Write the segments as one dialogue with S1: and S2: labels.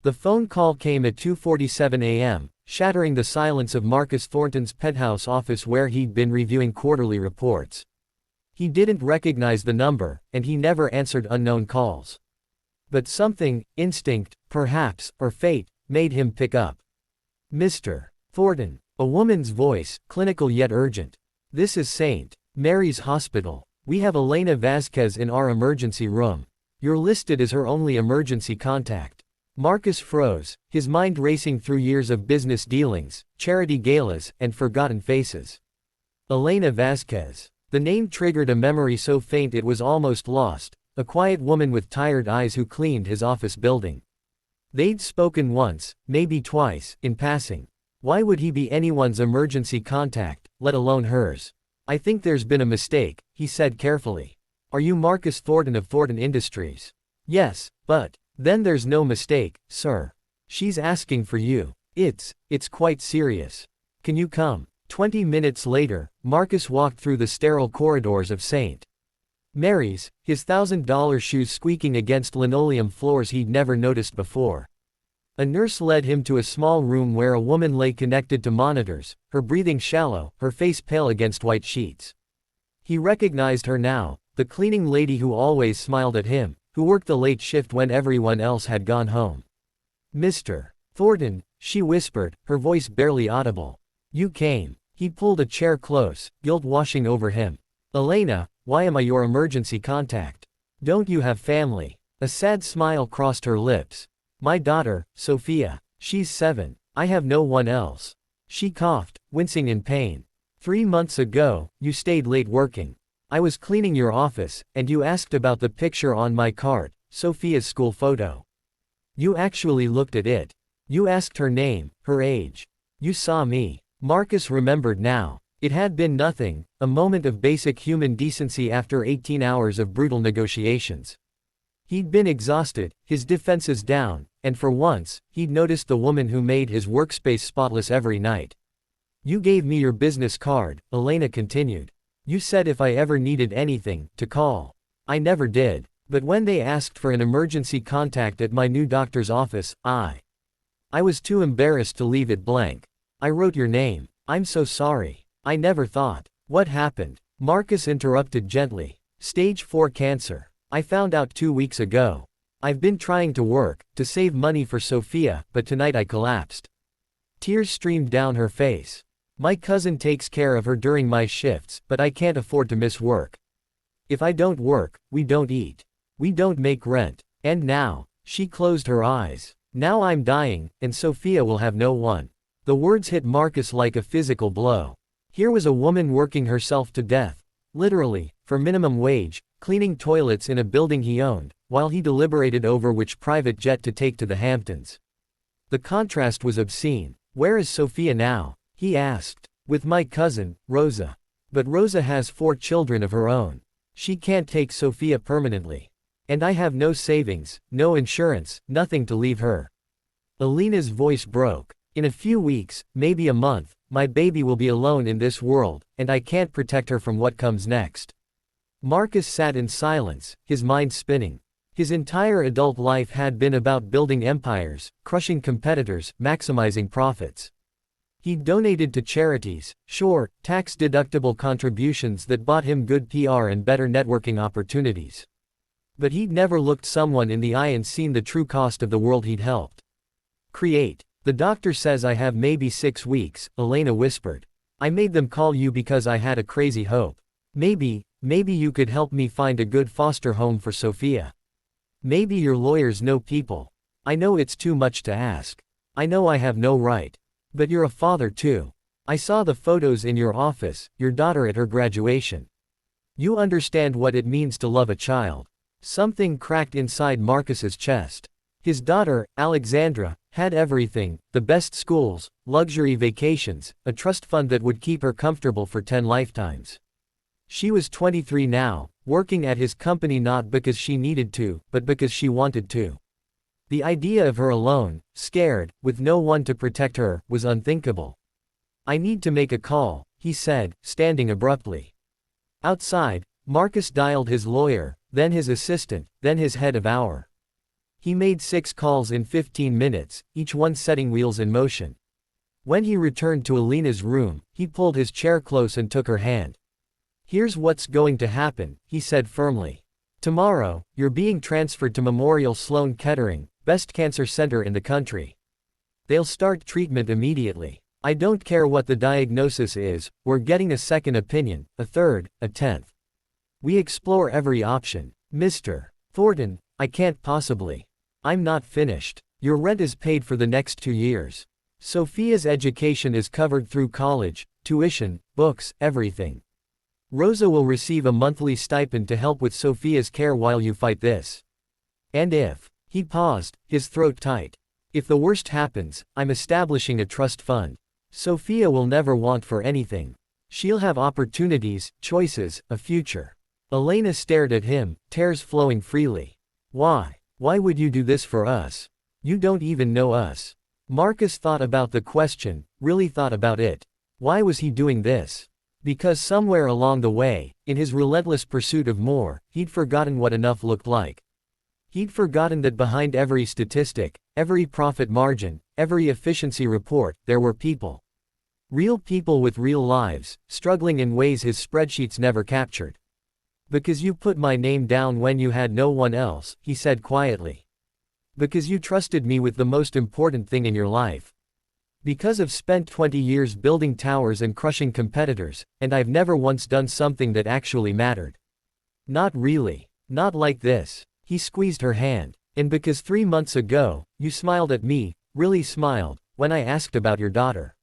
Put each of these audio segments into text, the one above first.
S1: The phone call came at 2:47 a.m., shattering the silence of Marcus Thornton's penthouse office where he'd been reviewing quarterly reports. He didn't recognize the number, and he never answered unknown calls. But something, instinct, perhaps, or fate, made him pick up. "Mr. Thornton," a woman's voice, clinical yet urgent. "This is St. Mary's Hospital. We have Elena Vasquez in our emergency room. You're listed as her only emergency contact." Marcus froze, his mind racing through years of business dealings, charity galas, and forgotten faces. Elena Vasquez. The name triggered a memory so faint it was almost lost, a quiet woman with tired eyes who cleaned his office building. They'd spoken once, maybe twice, in passing. Why would he be anyone's emergency contact, let alone hers? "I think there's been a mistake," he said carefully. "Are you Marcus Thornton of Thornton Industries?" "Yes, but..." "Then there's no mistake, sir. She's asking for you. It's quite serious. Can you come?" 20 minutes later, Marcus walked through the sterile corridors of St. Mary's, his $1,000 shoes squeaking against linoleum floors he'd never noticed before. A nurse led him to a small room where a woman lay connected to monitors, her breathing shallow, her face pale against white sheets. He recognized her now, the cleaning lady who always smiled at him, who worked the late shift when everyone else had gone home. "Mr. Thornton," she whispered, her voice barely audible. "You came." He pulled a chair close, guilt washing over him. "Elena, why am I your emergency contact? Don't you have family?" A sad smile crossed her lips. "My daughter, Sophia. She's 7. I have no one else." She coughed, wincing in pain. 3 months ago, you stayed late working. I was cleaning your office, and you asked about the picture on my card, Sophia's school photo. You actually looked at it. You asked her name, her age. You saw me." Marcus remembered now. It had been nothing, a moment of basic human decency after 18 hours of brutal negotiations. He'd been exhausted, his defenses down, and for once, he'd noticed the woman who made his workspace spotless every night. "You gave me your business card," Elena continued. "You said if I ever needed anything, to call. I never did. But when they asked for an emergency contact at my new doctor's office, I was too embarrassed to leave it blank. I wrote your name. I'm so sorry. I never thought." "What happened?" Marcus interrupted gently. "Stage 4 cancer. I found out 2 weeks ago. I've been trying to work, to save money for Sophia, but tonight I collapsed." Tears streamed down her face. "My cousin takes care of her during my shifts, but I can't afford to miss work. If I don't work, we don't eat. We don't make rent. And now," she closed her eyes, "now I'm dying, and Sophia will have no one." The words hit Marcus like a physical blow. Here was a woman working herself to death, literally, for minimum wage, cleaning toilets in a building he owned, while he deliberated over which private jet to take to the Hamptons. The contrast was obscene. "Where is Sophia now?" he asked. "With my cousin, Rosa. But Rosa has 4 children of her own. She can't take Sophia permanently. And I have no savings, no insurance, nothing to leave her." Elena's voice broke. "In a few weeks, maybe a month, my baby will be alone in this world, and I can't protect her from what comes next." Marcus sat in silence, his mind spinning. His entire adult life had been about building empires, crushing competitors, maximizing profits. He'd donated to charities, sure, tax-deductible contributions that bought him good PR and better networking opportunities. But he'd never looked someone in the eye and seen the true cost of the world he'd helped create. "The doctor says I have maybe 6 weeks, Elena whispered. "I made them call you because I had a crazy hope. Maybe you could help me find a good foster home for Sophia. Maybe your lawyers know people. I know it's too much to ask. I know I have no right. But you're a father too. I saw the photos in your office, your daughter at her graduation. You understand what it means to love a child." Something cracked inside Marcus's chest. His daughter, Alexandra, had everything, the best schools, luxury vacations, a trust fund that would keep her comfortable for 10 lifetimes. She was 23 now, working at his company not because she needed to, but because she wanted to. The idea of her alone, scared, with no one to protect her, was unthinkable. "I need to make a call," he said, standing abruptly. Outside, Marcus dialed his lawyer, then his assistant, then his head of hour. He made 6 calls in 15 minutes, each one setting wheels in motion. When he returned to Elena's room, he pulled his chair close and took her hand. "Here's what's going to happen," he said firmly. "Tomorrow, you're being transferred to Memorial Sloan Kettering, best cancer center in the country. They'll start treatment immediately. I don't care what the diagnosis is, we're getting a second opinion, a third, a 10th. We explore every option. Mr. Thornton, I can't possibly. I'm not finished. Your rent is paid for the next 2 years. Sophia's education is covered through college, tuition, books, everything. Rosa will receive a monthly stipend to help with Sophia's care while you fight this. And if," he paused, his throat tight, "if the worst happens, I'm establishing a trust fund. Sophia will never want for anything. She'll have opportunities, choices, a future." Elena stared at him, tears flowing freely. "Why? Why would you do this for us? You don't even know us." Marcus thought about the question, really thought about it. Why was he doing this? Because somewhere along the way, in his relentless pursuit of more, he'd forgotten what enough looked like. He'd forgotten that behind every statistic, every profit margin, every efficiency report, there were people. Real people with real lives, struggling in ways his spreadsheets never captured. "Because you put my name down when you had no one else," he said quietly. "Because you trusted me with the most important thing in your life. Because I've spent 20 years building towers and crushing competitors, and I've never once done something that actually mattered. Not really. Not like this." He squeezed her hand. "And because 3 months ago, you smiled at me, really smiled, when I asked about your daughter.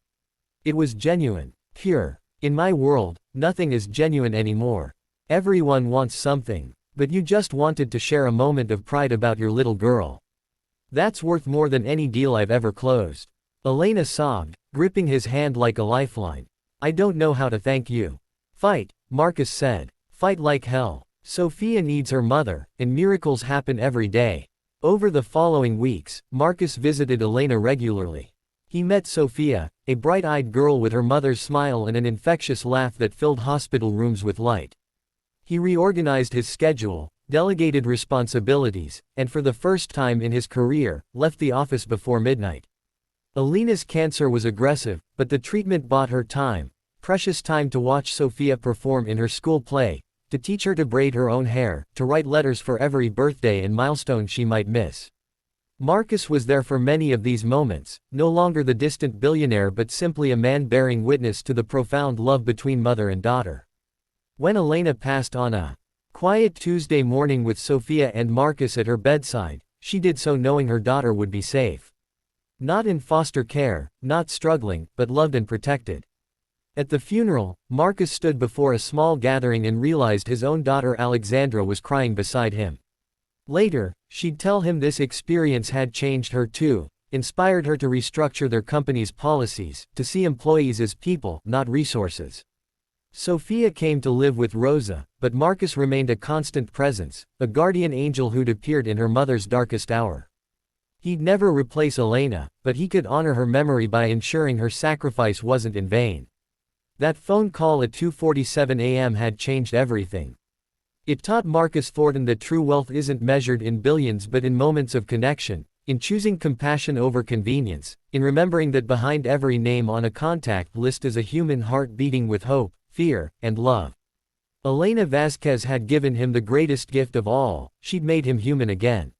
S1: It was genuine, pure. In my world, nothing is genuine anymore. Everyone wants something. But you just wanted to share a moment of pride about your little girl. That's worth more than any deal I've ever closed." Elena sobbed, gripping his hand like a lifeline. "I don't know how to thank you." "Fight," Marcus said. "Fight like hell. Sophia needs her mother, and miracles happen every day." Over the following weeks, Marcus visited Elena regularly. He met Sophia, a bright-eyed girl with her mother's smile and an infectious laugh that filled hospital rooms with light. He reorganized his schedule, delegated responsibilities, and for the first time in his career, left the office before midnight. Elena's cancer was aggressive, but the treatment bought her time, precious time to watch Sophia perform in her school play, to teach her to braid her own hair, to write letters for every birthday and milestone she might miss. Marcus was there for many of these moments, no longer the distant billionaire but simply a man bearing witness to the profound love between mother and daughter. When Elena passed on a quiet Tuesday morning with Sophia and Marcus at her bedside, she did so knowing her daughter would be safe. Not in foster care, not struggling, but loved and protected. At the funeral, Marcus stood before a small gathering and realized his own daughter Alexandra was crying beside him. Later, she'd tell him this experience had changed her too, inspired her to restructure their company's policies, to see employees as people, not resources. Sophia came to live with Rosa, but Marcus remained a constant presence, a guardian angel who'd appeared in her mother's darkest hour. He'd never replace Elena, but he could honor her memory by ensuring her sacrifice wasn't in vain. That phone call at 2:47 a.m. had changed everything. It taught Marcus Thornton that true wealth isn't measured in billions but in moments of connection, in choosing compassion over convenience, in remembering that behind every name on a contact list is a human heart beating with hope, fear, and love. Elena Vasquez had given him the greatest gift of all, she'd made him human again.